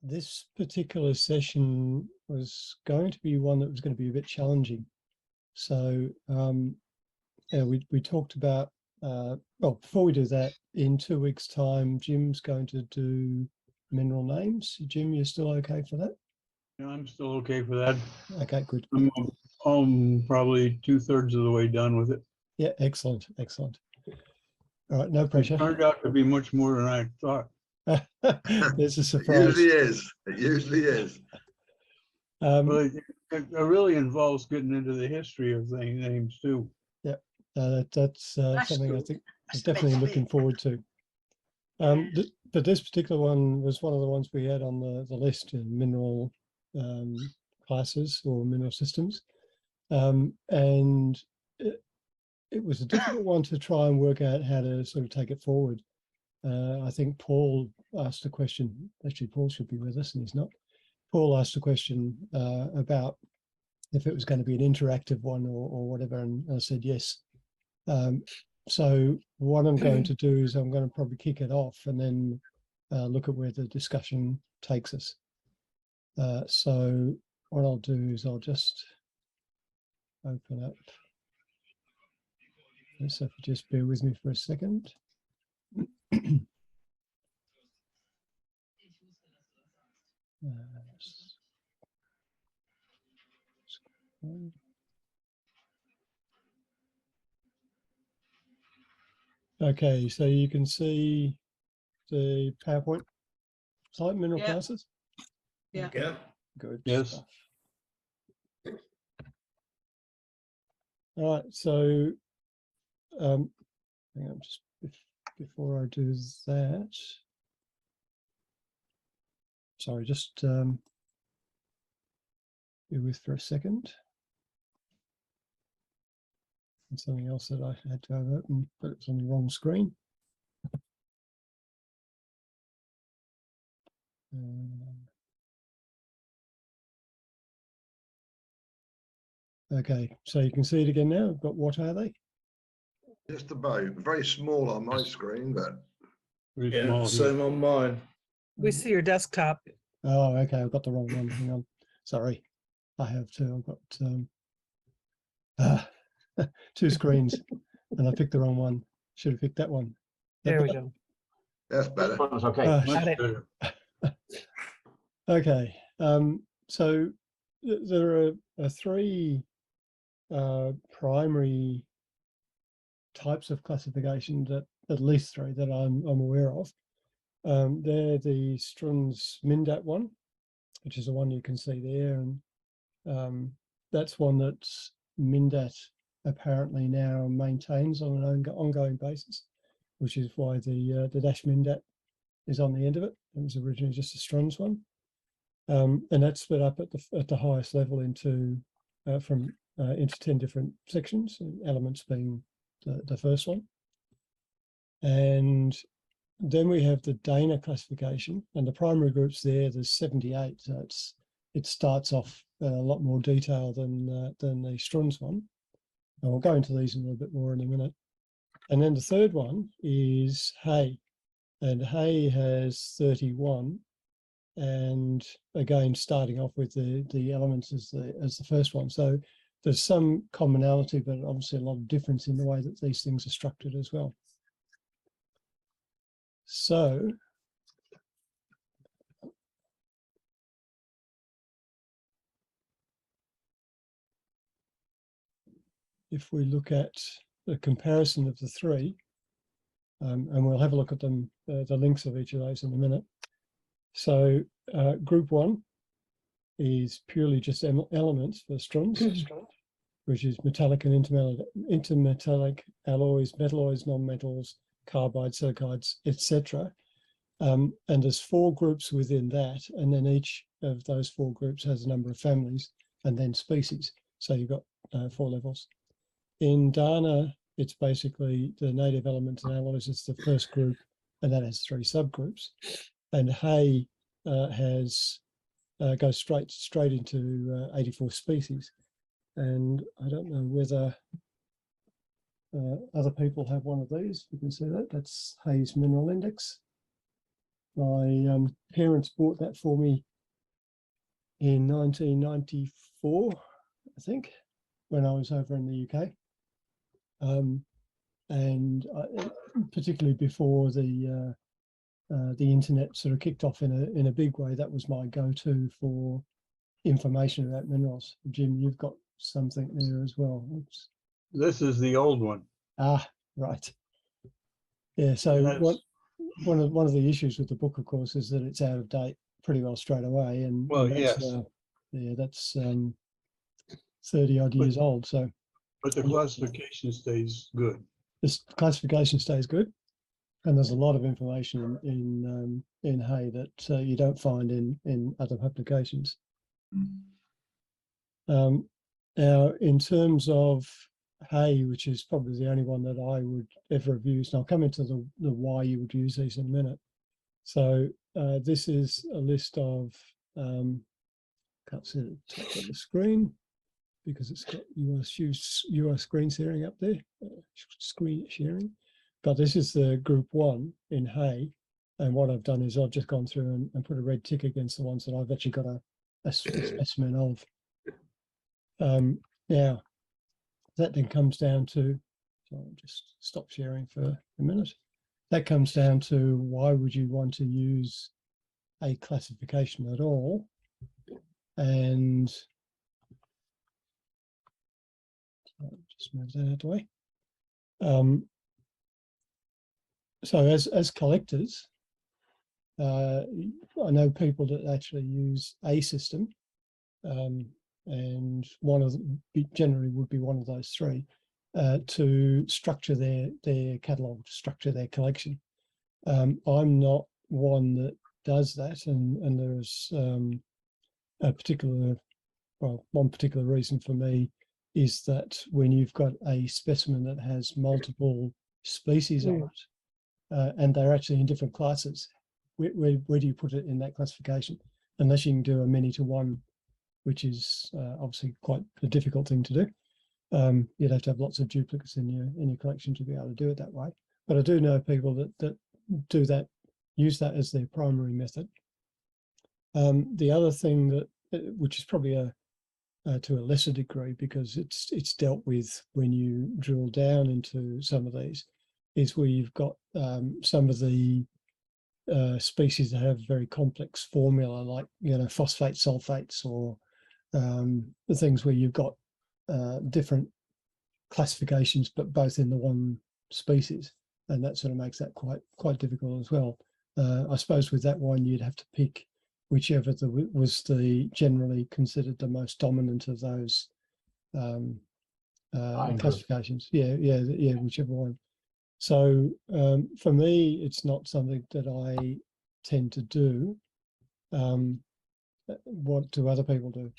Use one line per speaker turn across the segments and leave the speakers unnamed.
This particular session was going to be one that was going to be a bit challenging. So yeah, we talked about, well, before we do that, in 2 weeks' time, Jim's going to do mineral names. Jim, you're still okay for that?
Yeah, I'm still okay for that.
Okay, good.
I'm probably 2/3 of the way done with it.
Yeah, excellent, excellent. All right, no pressure.
It turned out to be much more than I thought.
There's a
It
surprise.
usually is. It usually is.
Well, it really involves getting into the history of names too.
Yeah, that's something I think I'm definitely looking forward to. But this particular one was one of the ones we had on the list in mineral classes or mineral systems. And it was a difficult one to try and work out how to sort of take it forward. I think Paul asked a question, actually Paul should be with us and he's not. Paul asked a question about if it was going to be an interactive one or whatever, and I said yes. So what I'm going to do is I'm going to probably kick it off and then look at where the discussion takes us. So what I'll do is I'll just open up. So if you just bear with me for a second. Okay, so you can see the PowerPoint slide, mineral classes?
Yeah.
Yeah.
Good
Yes.
stuff. All right, so hang on, just before I do that, sorry, just be with for a second. And something else that I had to have open, but it's on the wrong screen. Okay, so you can see it again now. I've got, what are they?
Just about. Very small on my screen, but
Pretty
Yeah,
small.
same on mine.
We see your desktop.
Oh, okay, I've got the wrong one. Hang on. Sorry, I have two. I've got 2 screens and I picked the wrong one. Should have picked that one.
There we go.
that's better.
Okay.
Oh,
Got it.
Better.
okay, so there are 3 primary types of classification, that at least 3 that I'm aware of. They're the Strunz-Mindat one, which is the one you can see there, and that's one that Mindat apparently now maintains on an ongoing basis, which is why the dash Mindat is on the end of it. It was originally just a Strunz one, and that's split up at the highest level into 10 different sections, elements being the first one. And then we have the Dana classification, and the primary groups there's 78. So it starts off a lot more detail than the Strunz one. And we'll go into these a little bit more in a minute. And then the third one is Hay, and Hay has 31. And again, starting off with the elements as the first one. So there's some commonality, but obviously a lot of difference in the way that these things are structured as well. So if we look at the comparison of the 3, and we'll have a look at them, the links of each of those in a minute. So group 1 is purely just elements for Strunz, which is metallic and intermetallic alloys, metalloids, non-metals, carbides, silicates, etc. And there's 4 groups within that, and then each of those 4 groups has a number of families and then species. So you've got 4 levels. In Dana, it's basically the native elements and alloys. It's the first group, and that has 3 subgroups. And Hay goes straight into 84 species. And I don't know whether other people have one of these. You can see that. That's Hay's Mineral Index. My parents bought that for me in 1994, I think, when I was over in the UK. And particularly before the internet sort of kicked off in a big way, that was my go-to for information about minerals. Jim, you've got something there as well. Oops.
This is the old one.
Ah, right. Yeah. So
That's-
one of the issues with the book, of course, is that it's out of date pretty well straight away, and
Well,
that's,
yes.
yeah, that's 30 odd years old. So,
But the classification stays good.
this classification stays good, and there's a lot of information in hay that you don't find in other publications. Now, in terms of hay, which is probably the only one that I would ever have used, and I'll come into the why you would use these in a minute. So this is a list of, can't see the top of the screen because it's got US screen sharing up there, screen sharing. But this is the group 1 in hay. And what I've done is I've just gone through and put a red tick against the ones that I've actually got a specimen of. Now, that then comes down to, so I'll just stop sharing for a minute. That comes down to, why would you want to use a classification at all? And just move that out of the way. So as collectors, I know people that actually use a system, and one of them generally would be one of those three, to structure their catalogue, structure their collection. I'm not one that does that, and there's one particular reason for me is that when you've got a specimen that has multiple species on it, and they're actually in different classes, where do you put it in that classification? Unless you can do a many to one, which is obviously quite a difficult thing to do. You'd have to have lots of duplicates in your collection to be able to do it that way. But I do know people that do that, use that as their primary method. The other thing that, which is probably to a lesser degree, because it's dealt with when you drill down into some of these, is where you've got some of the species that have very complex formula, like phosphate sulfates, or the things where you've got different classifications, but both in the one species, and that sort of makes that quite difficult as well. I suppose with that one, you'd have to pick whichever was the generally considered the most dominant of those classifications. Yeah, whichever one. So for me, it's not something that I tend to do. What do other people do?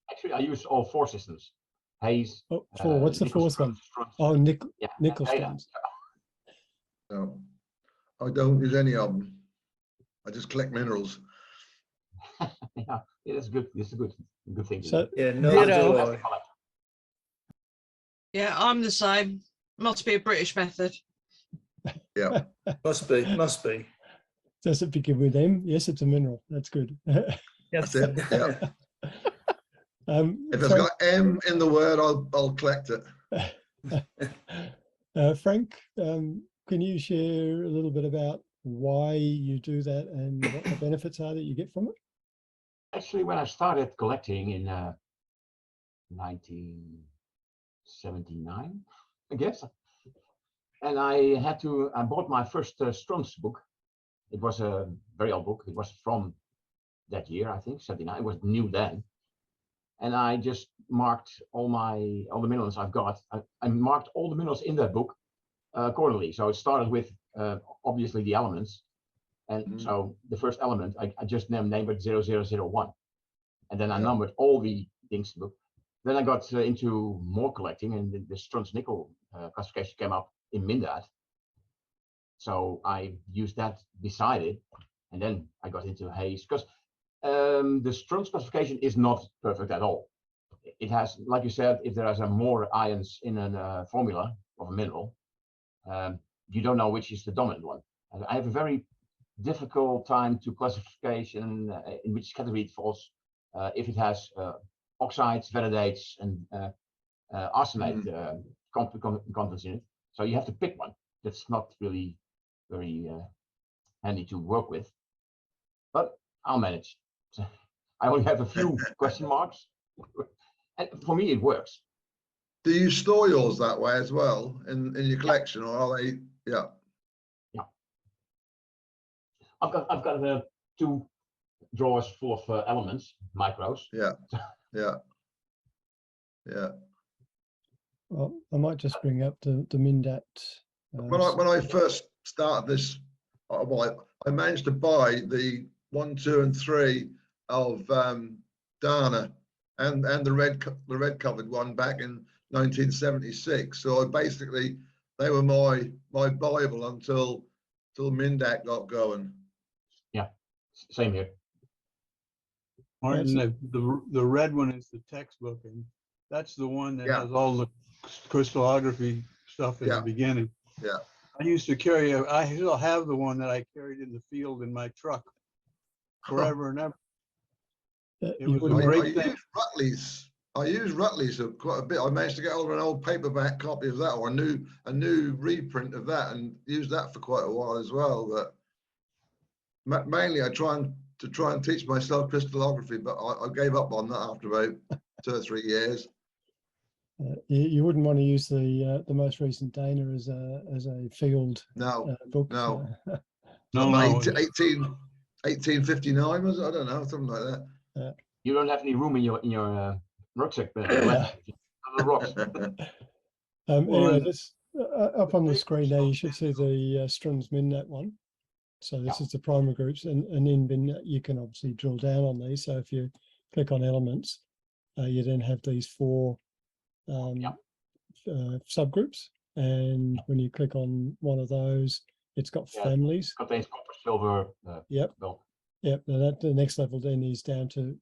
Actually, I use all 4 systems. Hayes.
Oh, 4. What's the fourth one? Oh, nickel stones.
No, I don't use any of them. I just collect minerals.
Yeah, that's good. It's a good thing to
So,
do.
Yeah, no, do I.
Yeah, I'm the same. Must be a British method.
Yeah.
Must be.
Does it begin with M? Yes, it's a mineral. That's good.
Yes.
That's it. Yeah. If it's
Frank,
got M in the word, I'll collect it.
Frank, can you share a little bit about why you do that and what the benefits are that you get from it?
Actually, when I started collecting in 1979, I guess, and I bought my first Strong's book. It was a very old book. It was from that year, I think, 79. It was new then. And I just marked all the minerals I've got. I marked all the minerals in that book accordingly. So it started with obviously the elements. And so the first element, I just named it 0001. And then I numbered all the things in the book. Then I got into more collecting, and the Strong's nickel classification came up in Mindad. So I used that beside it. And then I got into Hayes, because the Strong's classification is not perfect at all. It has, like you said, if there are more ions in a formula of a mineral, you don't know which is the dominant one. And I have a very difficult time to classification in which category it falls. If it has oxides, validates, and arsenate contents in it. So you have to pick one. That's not really very handy to work with, but I'll manage. I only have a few question marks, and for me it works.
Do you store yours that way as well in your collection, or are they? Yeah.
Yeah. I've got 2 drawers full of elements, micros.
Yeah. Yeah. Yeah.
Well, I might just bring up the Mindat.
When I first started this, well, I managed to buy the 1, 2, and 3 of Dana and the red covered one back in 1976. So basically, they were my Bible until Mindat got going.
Yeah, same here.
Martin, the red one is the textbook, and that's the one that has all the crystallography stuff in the beginning.
Yeah.
I used to carry I still have the one that I carried in the field in my truck forever and ever. It was a great thing.
I use Rutley's quite a bit. I managed to get hold of an old paperback copy of that, or a new reprint of that, and use that for quite a while as well. But mainly, I try and teach myself crystallography, but I gave up on that after about 2 or 3 years.
You wouldn't want to use the most recent Dana as a field book.
No.
No.
1859 was it? I don't know, something like that.
You don't have any room in your rucksack. The rocks.
Anyway, this up on the screen now, you should see the Strong's Mindat one. So this is the Primal Groups, and in Mindat you can obviously drill down on these. So if you click on elements, you then have these 4 subgroups, and when you click on one of those, it's got families.
Contains copper, silver. Gold.
Yep. Now the next level then is down to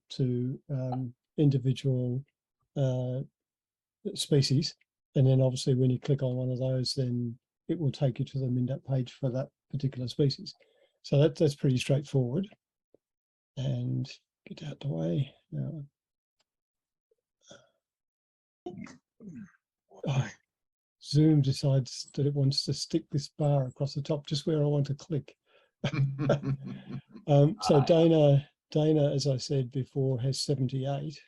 individual species, and then obviously when you click on one of those, then it will take you to the Mindat page for that particular species. So that's pretty straightforward. And get out the way now. Zoom decides that it wants to stick this bar across the top just where I want to click. So Dana, as I said before, has 78.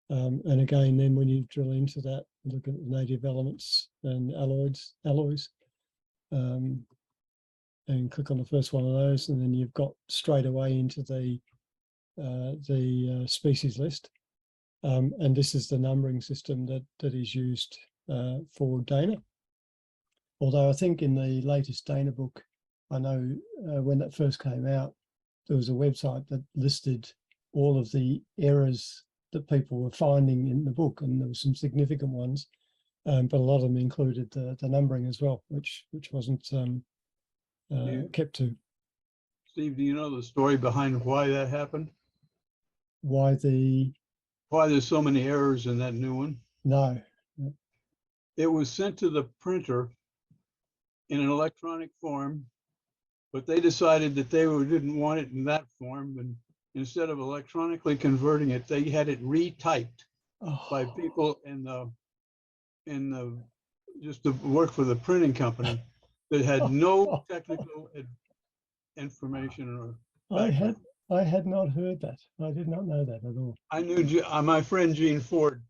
And again, then when you drill into that, look at the native elements and alloys, and click on the first one of those, and then you've got straight away into the species list. And this is the numbering system that is used for Dana. Although I think in the latest Dana book, I know when that first came out, there was a website that listed all of the errors that people were finding in the book, and there were some significant ones, but a lot of them included the numbering as well, which wasn't kept to.
Steve, do you know the story behind why that happened?
Why
there's so many errors in that new one?
No.
It was sent to the printer in an electronic form, but they decided that they didn't want it in that form, and instead of electronically converting it, they had it retyped by people in the just to work for the printing company that had no technical information or background.
I had not heard that. I did not know that at all.
I knew my friend Gene Ford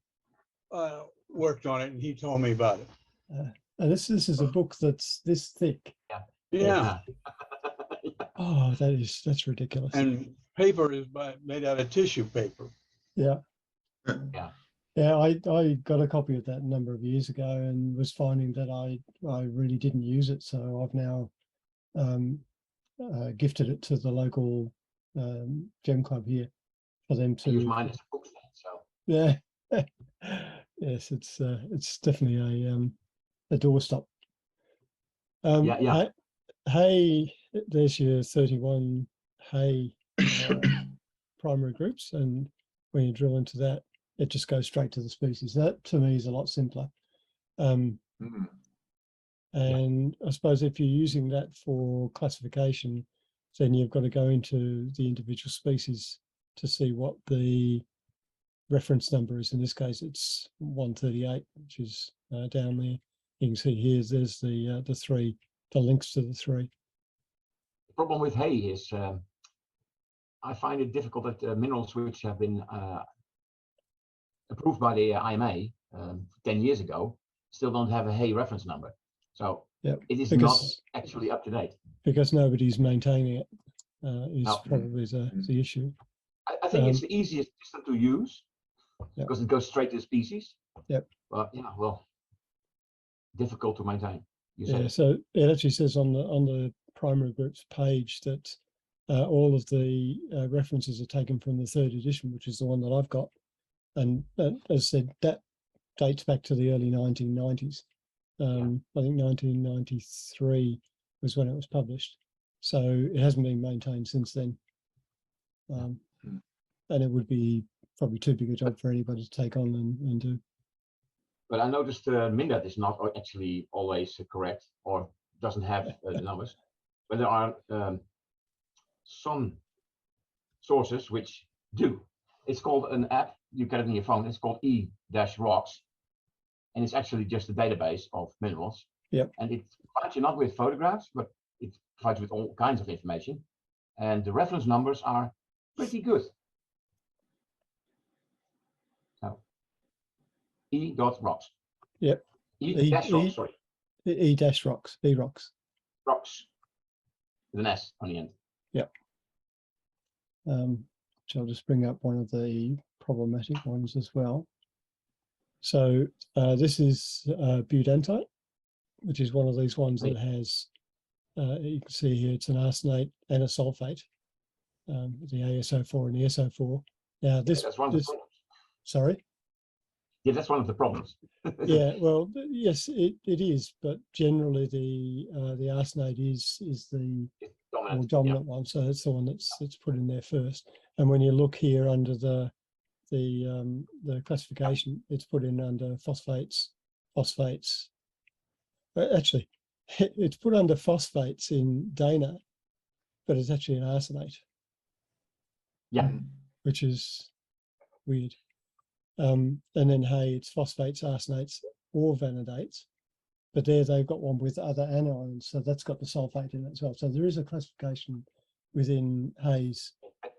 worked on it, and he told me about it.
And this is a book that's this thick.
Yeah.
Oh, that's ridiculous.
And paper is made out of tissue paper.
Yeah.
Yeah.
I got a copy of that a number of years ago and was finding that I really didn't use it. So I've now gifted it to the local gem club here for them to
use mine as a book stand, so.
Yeah. Yes, it's definitely a doorstop. Hey, there's your 31 hay primary groups, and when you drill into that, it just goes straight to the species. That to me is a lot simpler. And And I suppose if you're using that for classification, then you've got to go into the individual species to see what the reference number is. In this case, it's 138, which is down there. You can see here, there's the links to the 3.
The problem with hay is I find it difficult that minerals which have been approved by the IMA 10 years ago still don't have a hay reference number. So
Yep,
it is
because-
not actually up to date.
Because nobody's maintaining it is
No.
probably the issue.
I think it's the easiest system to use
Yep.
because it goes straight to the species.
Yep.
But yeah, well, difficult to maintain. You said
Yeah,
it.
so it actually says on the Primary Groups page that all of the references are taken from the 3rd edition, which is the one that I've got. And as I said, that dates back to the early 1990s. I think 1993 was when it was published. So it hasn't been maintained since then. And it would be probably too big a job for anybody to take on and do.
But I noticed Mindat is not actually always correct or doesn't have the numbers. But there are some sources which do. It's called an app. You get it in your phone. It's called E-Rocks. And it's actually just a database of minerals.
Yep.
And it provides you not with photographs, but it provides with all kinds of information. And the reference numbers are pretty good. So, E.rocks.
Yep.
E-rocks, sorry.
E-rocks, E-rocks.
Rocks. With an S on the end.
Yep. So I'll just bring up one of the problematic ones as well. So this is Butantite, which is one of these ones that has, you can see here, it's an arsenate and a sulfate, the ASO4 and the SO4. Now this,
that's one of the problems.
Sorry?
Yeah, that's one of the problems.
Yeah, well, yes, it is, but generally the arsenate is the more dominant one, so that's the one that's put in there first. And when you look here under the classification, it's put in under phosphates. Actually, it's put under phosphates in Dana, but it's actually an arsenate.
Yeah.
Which is weird. And then hay, it's phosphates, arsenates, or vanidates. But there they've got one with other anions, so that's got the sulfate in it as well. So there is a classification within hays.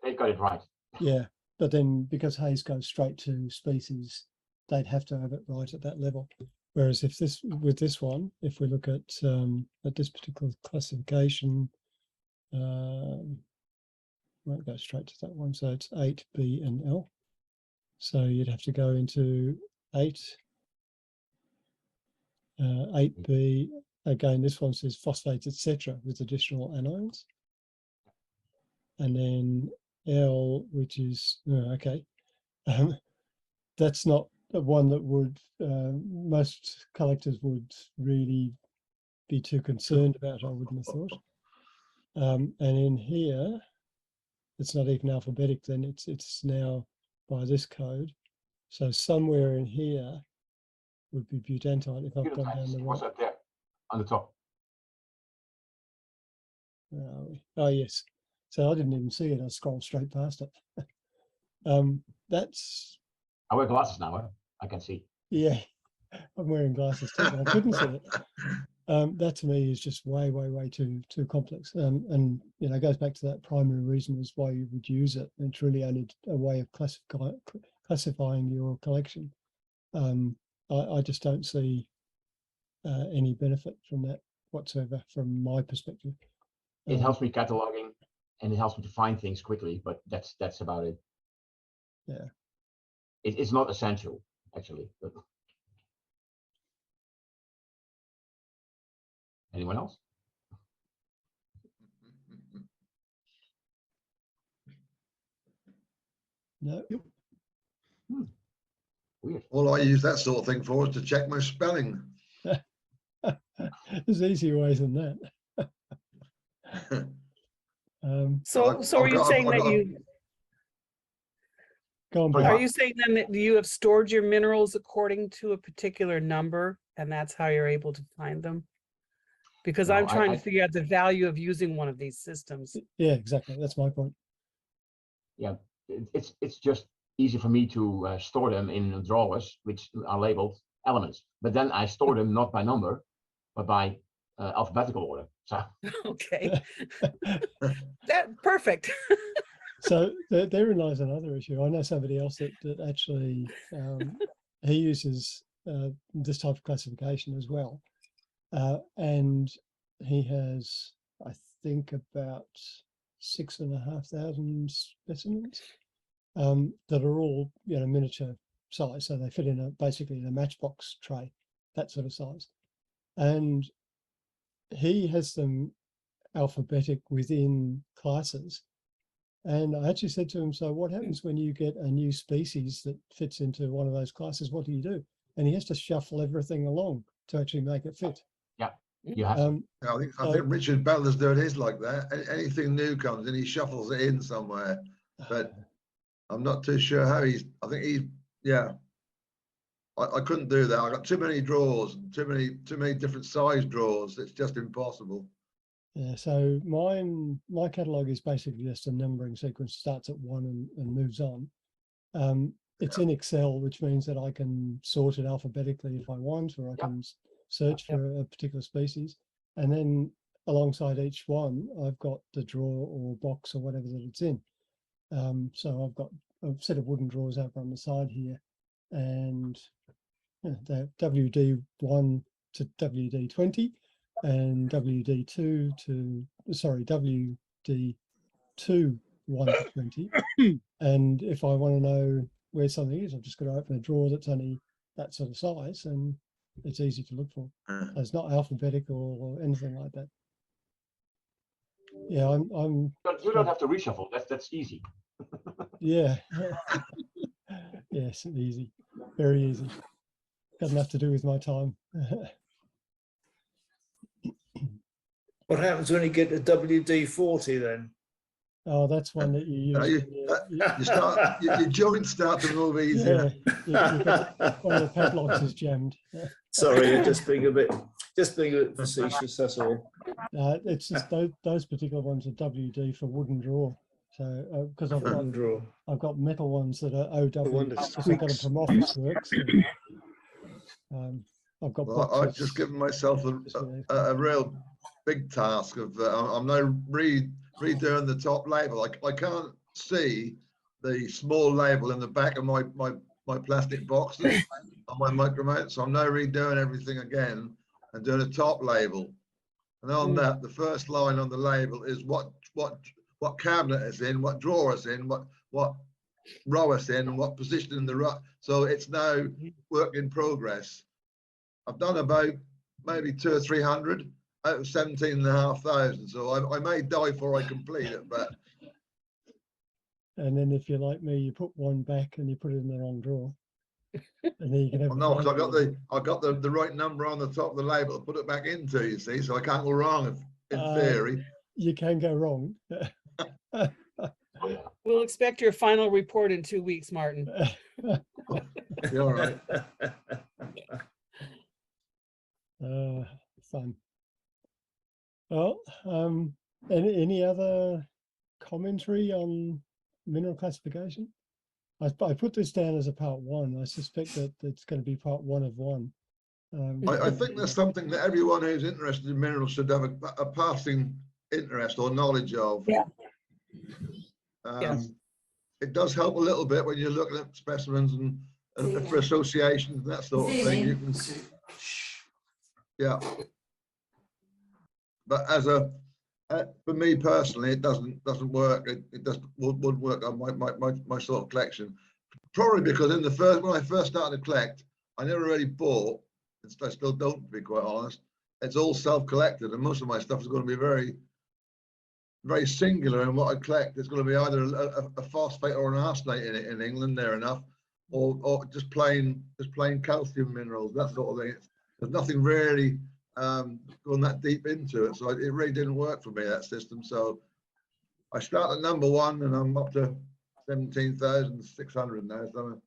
They've got it right.
Yeah, but then because hays goes straight to species, they'd have to have it right at that level. Whereas if with this one, if we look at this particular classification, won't go straight to that one. So it's 8B and L. So you'd have to go into 8B. Again, this one says phosphates, etc., with additional anions. And then L, which is okay. That's not the one that would most collectors would really be too concerned about, I wouldn't have thought. And in here, it's not even alphabetic. Then it's now by this code. So somewhere in here would be Butantite if I've gone down the
What's
right.
up there on the top?
Where are we? Oh yes. So I didn't even see it. I scrolled straight past it. That's.
I wear glasses now. I can see.
Yeah, I'm wearing glasses too, but I couldn't see it. That to me is just way too complex. And you know, it goes back to that primary reason is why you would use it. It's really only a way of classifying your collection. I just don't see any benefit from that whatsoever, from my perspective.
It helps me cataloging, and it helps me to find things quickly. But that's about it.
Yeah.
It's not essential, actually. But... Anyone else?
No.
Weird.
All I use that sort of thing for is to check my spelling.
There's easier ways than that.
So are you saying that you?
Go on,
Sorry,
Bob.
Are you saying then that you have stored your minerals according to a particular number, and that's how you're able to find them? because
No,
I'm trying
I-
to figure out the value of using one of these systems.
Yeah, exactly. That's my point.
It's just easy for me to store them in drawers which are labeled elements. But then I store them not by number, but by alphabetical order. So
Okay, that perfect.
So therein lies another issue. I know somebody else that actually he uses this type of classification as well, and he has, I think, about 6,500 specimens that are all, you know, miniature size, so they fit in basically in a matchbox tray, that sort of size, and he has them alphabetic within classes. And I actually said to him, so what happens when you get a new species that fits into one of those classes? What do you do? And he has to shuffle everything along to actually make it fit.
you have to.
I think Richard Beller's doing his like that. Anything new comes in, he shuffles it in somewhere. But I'm not too sure how I think yeah. I couldn't do that. I got too many drawers, too many different size drawers. It's just impossible.
Yeah, so my catalog is basically just a numbering sequence, starts at 1 and moves on. It's in Excel, which means that I can sort it alphabetically if I want, or I can search for a particular species. And then alongside each one, I've got the drawer or box or whatever that it's in. So I've got a set of wooden drawers over on the side here, and they're WD1 to WD20. And WD2 to, sorry, WD2 1 to 20. And if I want to know where something is, I've just got to open a drawer that's only that sort of size, and it's easy to look for. It's not alphabetical or anything like that. Yeah, I'm
You don't have to reshuffle. That's easy.
yeah. Yes, easy, very easy. Got enough to do with my time.
What happens when you get to WD-40 then?
Oh, that's one that you use.
Your joints start to move easier.
Yeah, one of the padlocks is jammed.
Sorry, you're just being a bit facetious, that's all.
It's just those particular ones are WD for wooden drawer. So because
Wooden drawer.
I've got metal ones that are OW
one that
because I've got them
squeaks.
from Office Works. I've got
Well,
boxes.
I've just given myself a real big task of I'm now redoing the top label. I can't see the small label in the back of my plastic boxes on my Micromount, so I'm now redoing everything again and doing a top label. And on that, the first line on the label is what cabinet it's in, what drawer it's in, what row it's in, and what position in the row. So it's now work in progress. I've done about maybe 200 or 300 out of 17,500. So I may die before I complete it, but.
And then if you're like me, you put one back and you put it in the wrong drawer. And then you can have.
Well, no, because I got the right number on the top of the label to put it back into. You see, so I can't go wrong in theory.
You can go wrong.
We'll expect your final report in 2 weeks, Martin.
You're all right.
Fun. Well, any other commentary on mineral classification? I put this down as a part 1. I suspect that it's going to be part 1 of 1.
I think there's something that everyone who's interested in minerals should have a passing interest or knowledge of.
Yeah.
Yes. It does help a little bit when you're looking at specimens and for associations and that sort of thing. You can, yeah. But as for me personally, it doesn't work. It just wouldn't work on my sort of collection. Probably because when I first started to collect, I never really bought. I still don't, to be quite honest. It's all self-collected, and most of my stuff is going to be very, very singular. And what I collect is going to be either a phosphate or an arsenate in England, near enough, or just plain calcium minerals, that sort of thing. There's nothing really going that deep into it, so it really didn't work for me, that system. So I start at number 1, and I'm up to 17,600 now. So.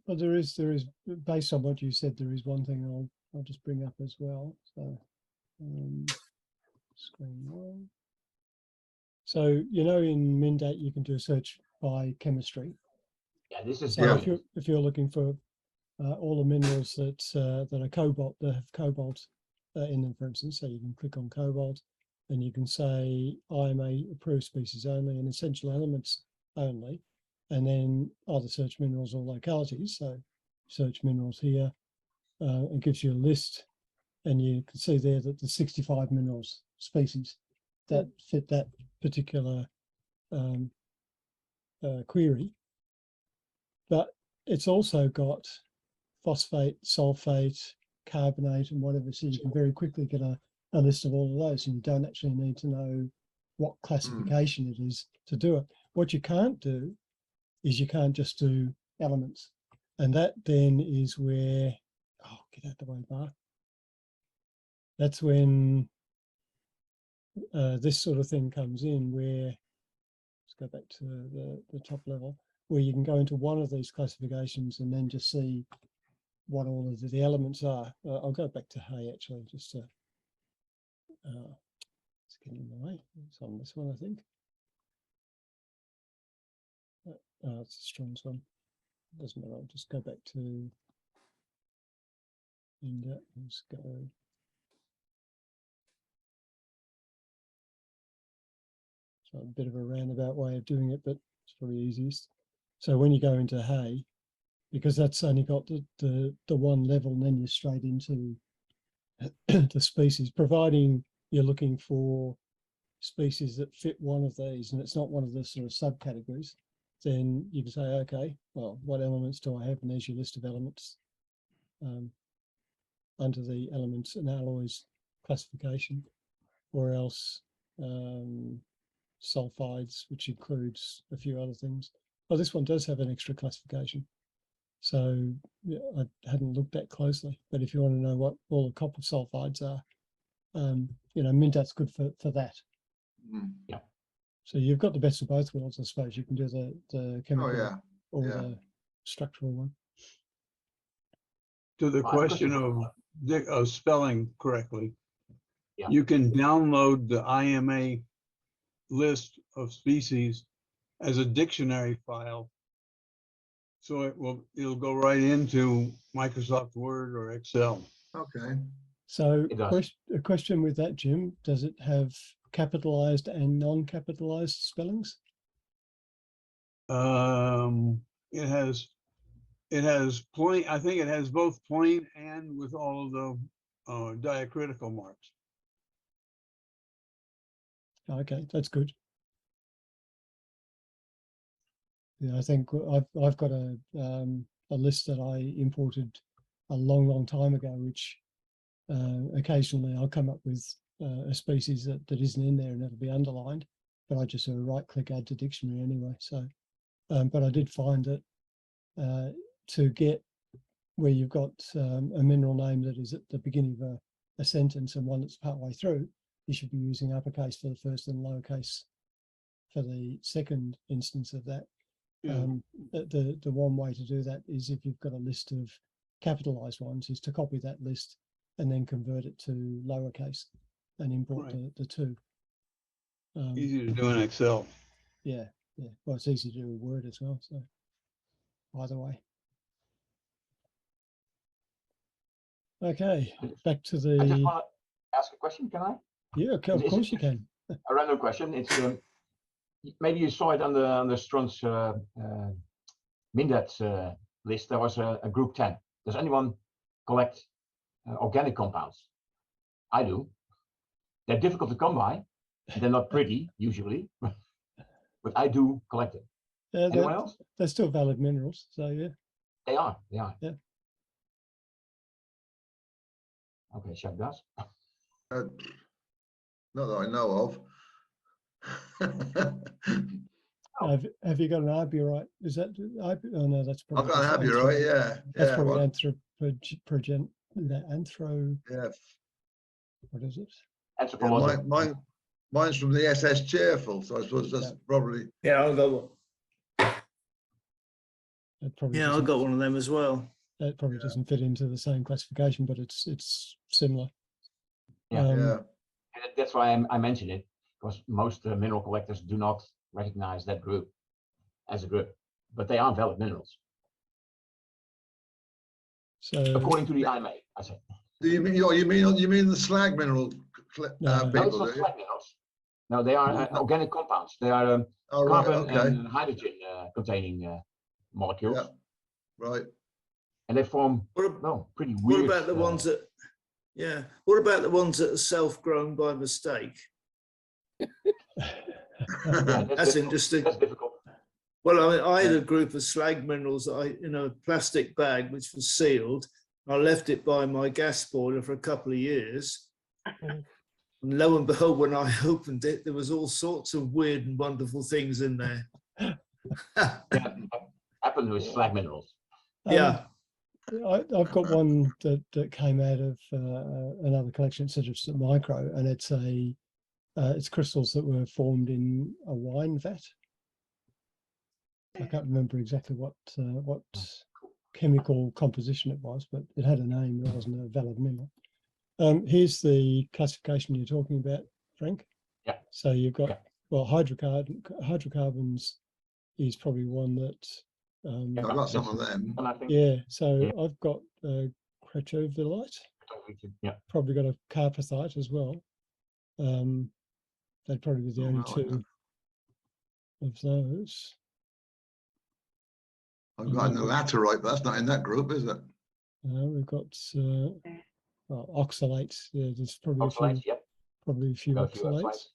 But there is, based on what you said, there is one thing I'll just bring up as well. So screen one. So you know in MinDat you can do a search by chemistry.
Yeah, this is
So
brilliant.
if you're looking for all the minerals that that are cobalt, that have cobalt in them, for instance, so you can click on cobalt, and you can say IMA approved species only and essential elements only, and then either search minerals or localities. So search minerals here, it gives you a list, and you can see there that there's 65 minerals species that fit that particular query. But it's also got phosphate, sulfate, carbonate, and whatever. So you can very quickly get a list of all of those, and you don't actually need to know what classification it is to do it. What you can't do is you can't just do elements. And that then is where, oh, get out the way, Bart. That's when this sort of thing comes in, where, let's go back to the top level, where you can go into one of these classifications and then just see what all of the elements are. I'll go back to hay actually, just to, it's getting in the way. It's on this one, I think. It's the strongest one. Doesn't matter, I'll just go back to India. Let's go. So a bit of a roundabout way of doing it, but it's probably easiest. So when you go into hay, because that's only got the one level, and then you're straight into the species, providing you're looking for species that fit one of these and it's not one of the sort of subcategories, then you can say, okay, well, what elements do I have? And there's your list of elements under the elements and alloys classification, or else sulfides, which includes a few other things. Oh, this one does have an extra classification. So yeah, I hadn't looked that closely, but if you want to know what all the copper sulfides are, you know, MinDat's good for that.
Yeah.
So you've got the best of both worlds, I suppose. You can do the chemical or the structural one.
To the
Well, I have a
question of spelling correctly,
Yeah.
you can download the IMA list of species as a dictionary file. So it'll go right into Microsoft Word or Excel.
Okay.
So
It does.
a question with that, Jim, does it have capitalized and non-capitalized spellings?
It has plain, I think it has both plain and with all of the diacritical marks.
Okay, that's good. Yeah, I think I've got a list that I imported a long time ago, which occasionally I'll come up with a species that isn't in there and it'll be underlined, but I just right click add to dictionary anyway. So, but I did find that to get where you've got a mineral name that is at the beginning of a sentence and one that's partway through, you should be using uppercase for the first and lowercase for the second instance of that.
Yeah.
The one way to do that is, if you've got a list of capitalized ones, is to copy that list and then convert it to lowercase and import the two.
Easy to do in Excel.
Yeah. Well, it's easy to do with Word as well. So either way. Okay, back to
I just
the.
want to ask a question, can I?
Yeah, okay, of course you can.
A random question. It's maybe you saw it on the Strong's MinDat list. There was a group 10. Does anyone collect organic compounds? I do. They're difficult to come by. They're not pretty usually, but I do collect them. Anyone else?
They're still valid minerals, so yeah.
They are. Yeah. Okay, Chuck does.
Not that I know of.
Have you got an arborite? Is that oh no, that's probably.
I've got an arborite, yeah.
That's
Yeah,
probably
well,
yeah. What is it?
Anthropology.
Mine's from the SS Cheerful, so I suppose that's probably.
Yeah, I got one.
That probably
Yeah, I
doesn't-
got one of them as well.
It probably doesn't fit into the same classification, but it's similar.
Yeah.
Yeah.
And that's why I mention it, because most mineral collectors do not recognize that group as a group, but they are valid minerals
So
according to the IMA. I say.
Do you mean you mean the slag mineral
No.
No, it's
people?
not
Do you?
slag minerals. No, they are organic compounds. They are
Oh, right,
carbon
okay.
and hydrogen containing molecules,
Yeah. Right.
and they form
What,
pretty
what
weird.
about the ones that, yeah, what about the ones that are self-grown by mistake?
Yeah,
That's
difficult.
interesting.
That's difficult.
Well, I had a group of slag minerals that in a plastic bag, which was sealed. I left it by my gas boiler for a couple of years. And lo and behold, when I opened it, there was all sorts of weird and wonderful things in there.
Yeah, happened with slag minerals.
Yeah.
I've got one that came out of another collection, such as micro, and it's crystals that were formed in a wine vat. I can't remember exactly what chemical composition it was, but it had a name. It wasn't a valid mineral. Here's the classification you're talking about, Frank.
Yeah.
So you've got well, hydrocarbons is probably one that.
I've got some of them.
And I think,
Yeah. So I've got cretovillite.
yeah.
Probably got a carpathite as well. They'd probably be the only two of those.
I've got an laterite, but that's not in that group, is it?
We've got oxalates. Yeah, there's probably
Oxalates, yeah.
probably a few
Got a few
oxalates.
oxalates.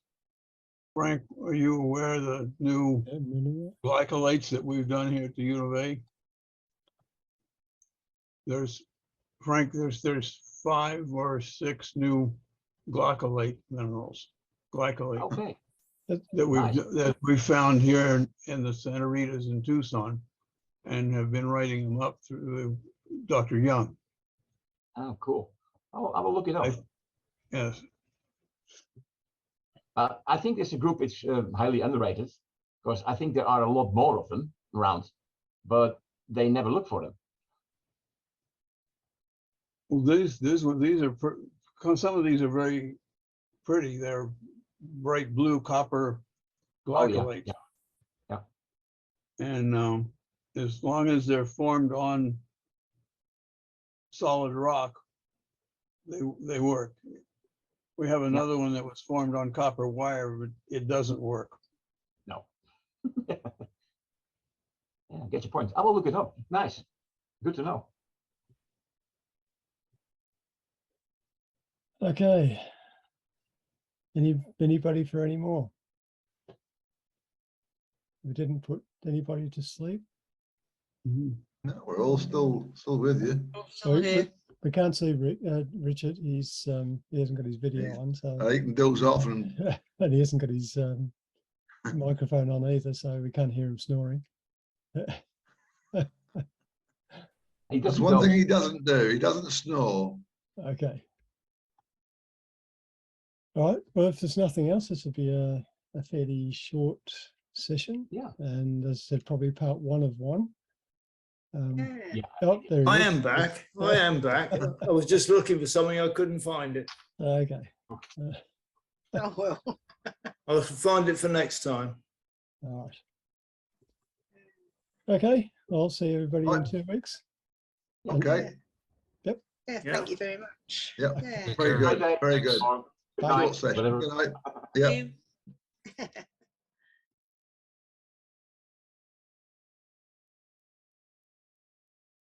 Frank, are you aware of the new
Yeah, mineral.
glycolates that we've done here at the U of A? Frank, there's 5 or 6 new glycolate minerals. Glycolate
Okay.
that we found here in the Santa Ritas in Tucson, and have been writing them up through Dr. Young.
Oh, cool. Oh, I will look it up.
Yes.
I think it's a group it's highly underrated, because I think there are a lot more of them around, but they never look for them.
Well, these are some of these are very pretty. They're bright blue copper glycolates.
Oh, yeah.
And as long as they're formed on solid rock, they work. We have another one that was formed on copper wire, but it doesn't work.
No. Yeah, get your point. I will look it up. Nice. Good to know.
Okay. Anybody for any more? We didn't put anybody to sleep.
Mhm.
No, we're all still with you.
Still here.
We can't see Richard. He hasn't got his video on, so
He can doze off and
and he hasn't got his microphone on either, so we can't hear him snoring.
He
that's
doesn't
one
know.
thing he doesn't do. He doesn't snore.
Okay. All right. Well, if there's nothing else, this will be a fairly short session.
Yeah.
And as I said, probably part 1 of 1.
Yeah.
Oh, there he
I
is.
am back. I am back. I was just looking for something. I couldn't find it.
Okay.
Oh, well.
I'll find it for next time.
All right. Okay. I'll see everybody in
Right.
2 weeks.
Okay.
Yeah,
Yeah.
thank you very much.
Yep.
Yeah.
Very good.
Okay.
Very good.
Or good
Bye.
night,
Short session.
whatever.
Good night.
Thank
Yeah.
you.